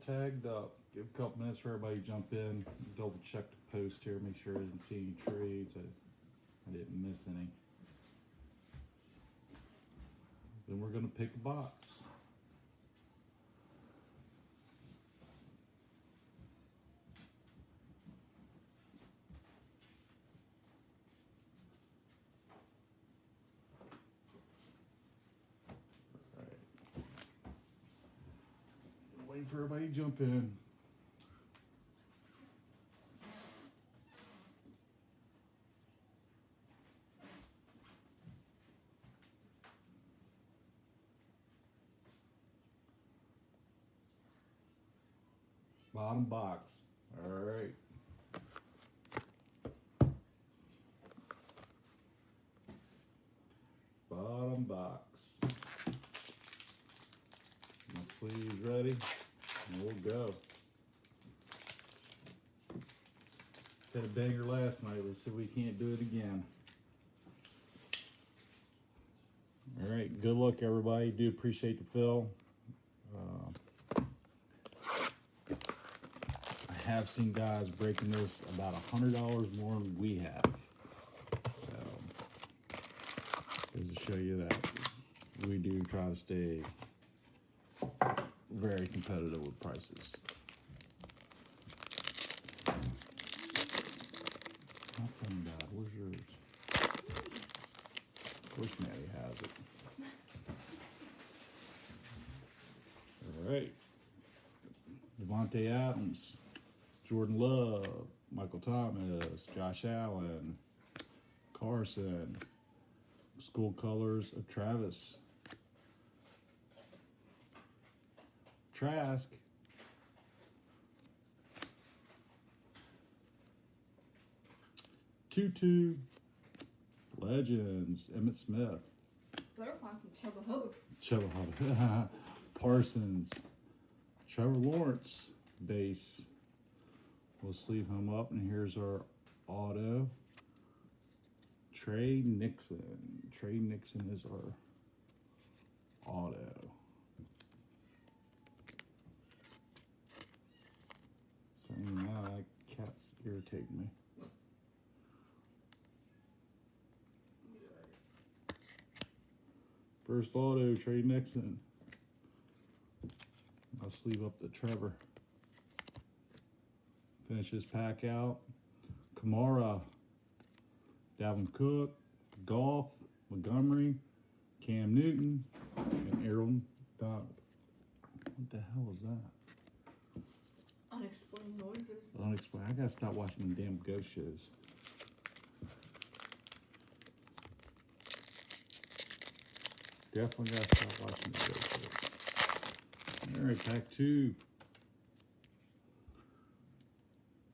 tagged up. Give a couple minutes for everybody to jump in. Double check the post here. Make sure I didn't see any trades. I didn't miss any. Then we're going to pick a box. Waiting for everybody to jump in. Bottom box. All right. Bottom box. My sleeves ready. We'll go. Had a banger last night. Let's see if we can't do it again. All right. Good luck, everybody. Do appreciate the fill. I have seen guys breaking this about $100 more than we have. So, just to show you that we do try to stay very competitive with prices. My phone died. Where's yours? Of course Maddie has it. All right. Devontae Adams, Jordan Love, Michael Thomas, Josh Allen, Carson, school colors of Travis, Trask, Tutu, Legends, Emmitt Smith, Better find some Chubba Hubba. Chubba Hubba, Parsons, Trevor Lawrence, base. We'll sleeve him up, and here's our auto. Trey Nixon. Trey Nixon is our auto. So now that cat's irritating me. First auto, Trey Nixon. I'll sleeve up the Trevor. Finish his pack out. Kamara, Dalvin Cook, Goff, Montgomery, Cam Newton, and Aaron Donald. What the hell is that? Unexplained noises. Unexplained. I gotta stop watching them damn ghost shows. Definitely gotta stop watching the ghost shows. All right, pack 2.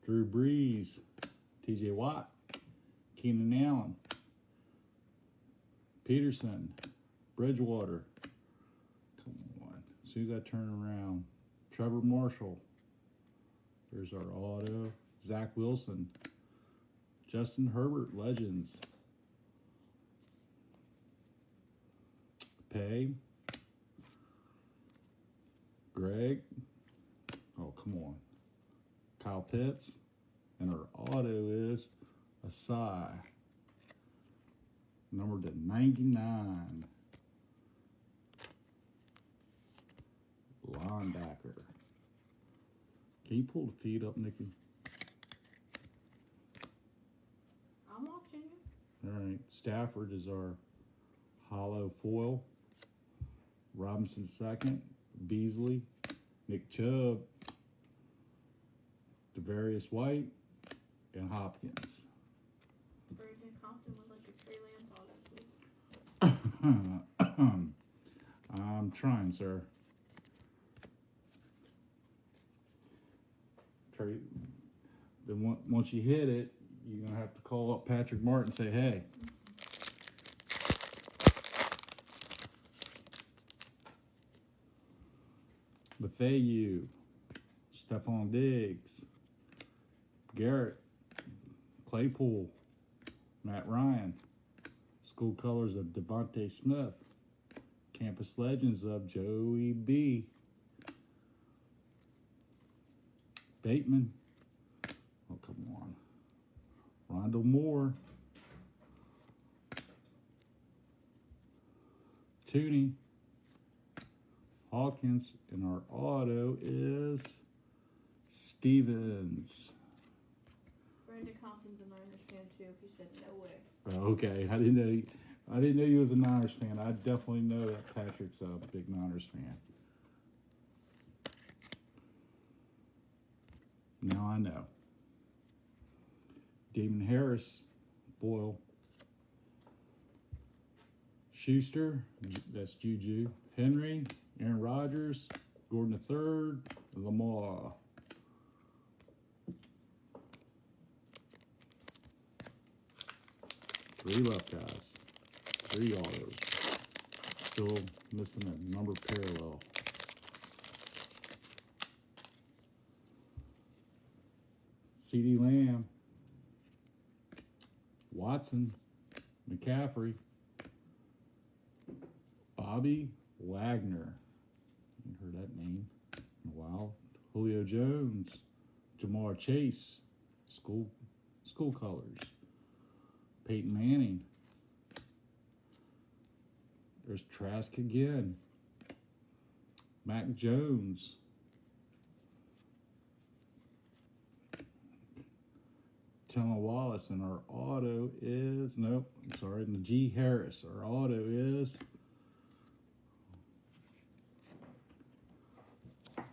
Drew Brees, TJ Watt, Keenan Allen, Peterson, Bridgewater. Come on. As soon as I turn around, Trevor Marshall. There's our auto. Zach Wilson, Justin Herbert, Legends. Pay. Greg. Oh, come on. Kyle Pitts. And our auto is Asai. Numbered to 99. Linebacker. Can you pull the feed up, Nikki? I'm watching you. All right. Stafford is our hollow foil. Robinson second. Beasley. Nick Chubb. Devarius White. And Hopkins. Brandon Compton would like a Trey Lance auto, please. I'm trying, sir. Trey, then once you hit it, you're going to have to call up Patrick Martin and say, hey. Buffet, Stephon Diggs, Garrett, Claypool, Matt Ryan, school colors of Devontae Smith, campus legends of Joey B, Bateman. Oh, come on. Rondell Moore. Tooney. Hawkins. And our auto is Stevens. Brandon Compton's a Niners fan too. He said no way. Oh, okay, I didn't know you was a Niners fan. I definitely know that Patrick's a big Niners fan. Now I know. Damon Harris, Boyle. Schuster, that's Juju. Henry, Aaron Rodgers, Gordon III, Lamar. Three left guys. Three autos. Still missing a number parallel. CD Lamb. Watson. McCaffrey. Bobby Wagner. Haven't heard that name in a while. Julio Jones. Jamar Chase. School colors. Peyton Manning. There's Trask again. Mac Jones. Tillman Wallace, and our auto is, nope, I'm sorry, Najee Harris. Our auto is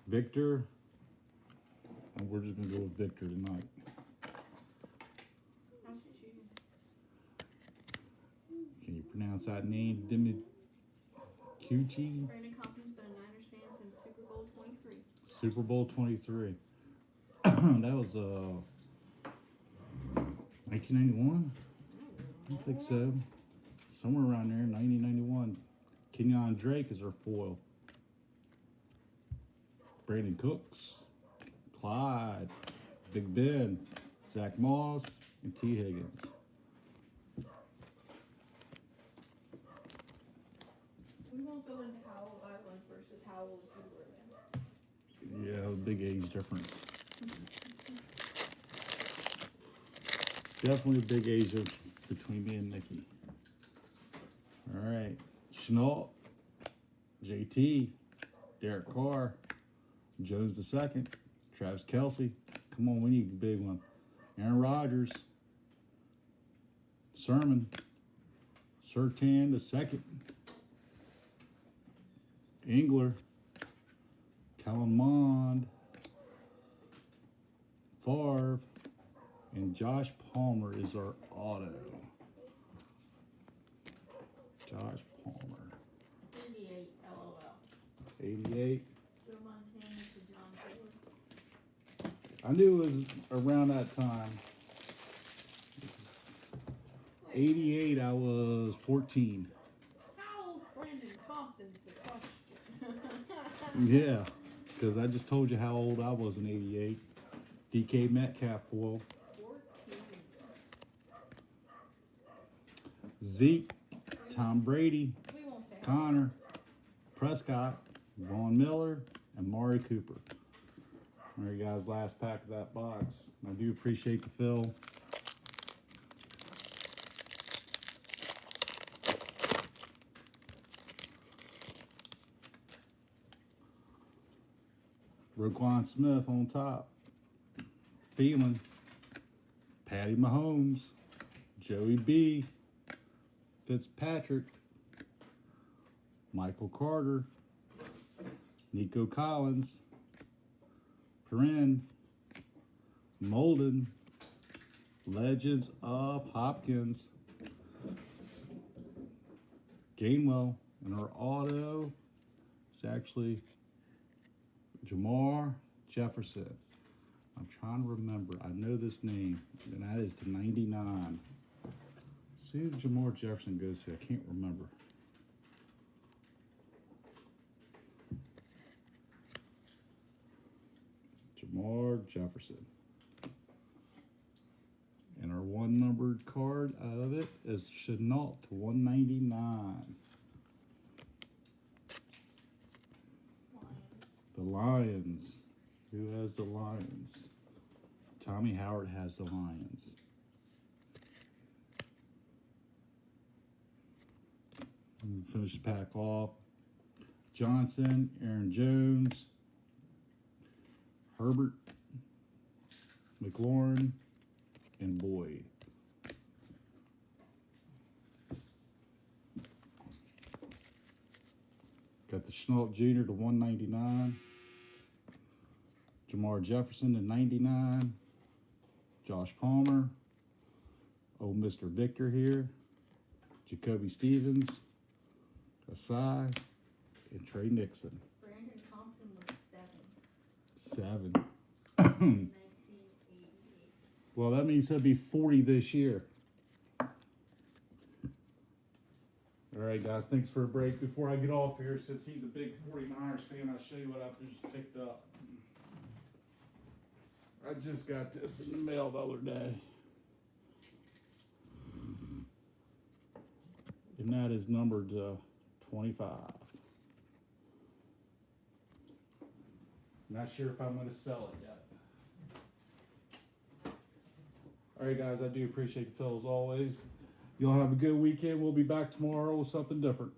Victor. And we're just going to go with Victor tonight. How's your shooting? Can you pronounce that name? Dimi Cucci? Brandon Compton's been a Niners fan since Super Bowl 23. Super Bowl 23. That was 1991? I don't think so. Somewhere around there, 90, 91. Kenyon Drake is our foil. Brandon Cooks, Clyde, Big Ben, Zach Moss, and T. Higgins. We won't go into how old I was versus how old you were then. Yeah, big age difference. Definitely a big age difference between me and Nikki. All right. Chenault, JT, Derek Carr, Jones II, Travis Kelce. Come on, we need a big one. Aaron Rodgers, Sermon, Surtain II, Engler, Kellen Mond, Favre, and Josh Palmer is our auto. Josh Palmer. 88, LOL. 88. Joe Montana to John Taylor. I knew it was around that time. 88, I was 14. How old Brandon Compton's the question. Yeah, because I just told you how old I was in 88. DK Metcalf foil. 14. Zeke, Tom Brady, We won't say Connor, Prescott, Vaughn Miller, and Mari Cooper. There you guys, last pack of that box. I do appreciate the fill. Roquan Smith on top. Thielen, Patty Mahomes, Joey B, Fitzpatrick, Michael Carter, Nico Collins, Perrin, Molden, Legends of Hopkins, Gainwell, and our auto is actually Jamar Jefferson. I'm trying to remember. I know this name, and that is to 99. See who Jamar Jefferson goes to. I can't remember. Jamar Jefferson. And our one numbered card out of it is Chenault to 199. The Lions. Who has the Lions? Tommy Howard has the Lions. And finish the pack off. Johnson, Aaron Jones, Herbert, McLaurin, and Boyd. Got the Schnault Jr. to 199. Jamar Jefferson to 99. Josh Palmer. Oh, Mr. Victor here. Jacoby Stevens. Asai. And Trey Nixon. Brandon Compton was 7. 1988. Well, that means he'll be 40 this year. All right, guys, thanks for a break. Before I get off here, since he's a big 49ers fan, I'll show you what I just picked up. I just got this in the mail the other day. And that is numbered 25. Not sure if I'm going to sell it yet. All right, guys, I do appreciate the fill as always. Y'all have a good weekend. We'll be back tomorrow with something different.